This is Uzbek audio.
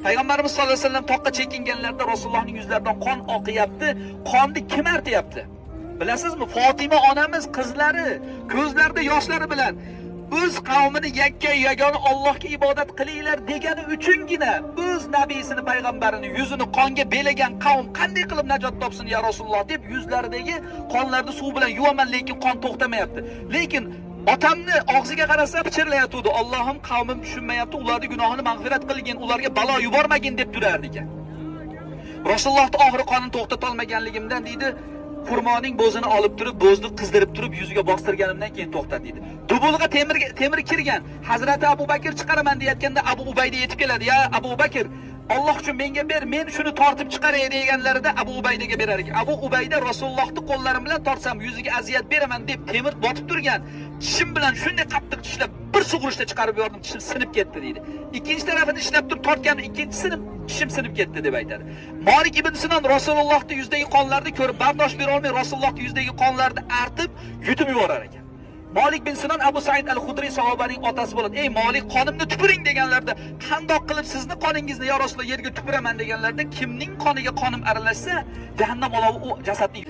Payg'ambarimiz sollallohu alayhi vasallam toqqa chekinganlarda Rasulullohning yuzlaridan qon oqyapti. Qonni kim artyapti? Bilasizmi? Fatima onamiz qizlari ko'zlarida yoshlari bilan o'z qavmini yakka yagona Allohga ibodat qilinglar degani uchungina o'z nabiyisini, payg'ambarini yuzini qonga belagan qavm qanday qilib najot topsin ya Rasululloh deb yuzlaridagi qonlarni suv bilan yuvaman, lekin qon to'xtamayapti. Lekin otamni og'ziga qarasa pichirlayotdi. Allohim qavmim tushunmayapti, ularning gunohini mag'firat qilgin, ularga balo yubormagin deb turardi ekan. Rasulullohning oxiri qonini to'xtata olmaganligimdan deydi, xurmoning bo'zini olib turib, bo'zni qizdirib turib yuziga bostirganimdan keyin to'xtat deydi. Dubulga temir kirgan. Hazrati Abu Bakr chiqaraman deyotganda Abu Ubayda yetib keladi. Ya Abu Bakr, Alloh uchun menga ber, men shuni tortib chiqaray deganlarida Abu Ubaydaga berar ekan. Abu Ubayda Rasulullohning qo'llarim bilan tortsam yuziga aziyat beraman deb temir botib turgan. Tishim bilan shunday qattiq tishlab bir sug'urishda chiqarib yubordim, tishim sinib ketdi deydi. Ikkinchi tarafini ishlab turib tortgan, ikkinchisini tishim sinib ketdi deb aytadi. Malik ibn Sinon Rasulullohning yuzdagi qonlarni ko'rib bardosh bera olmay Rasulullohning yuzdagi qonlarni artib yutib yuborar ekan. Malik bin Sinon Abu Said al-Khudri sahobaning otasi bo'ladi. Ey Malik, qonimni tupuring deganlarda, qandoq qilib sizni qoningizni ya Rasululloh yerga tupuraman deganlarda, kimning qoniga qonim aralashsa, jahannam olovi u jasadning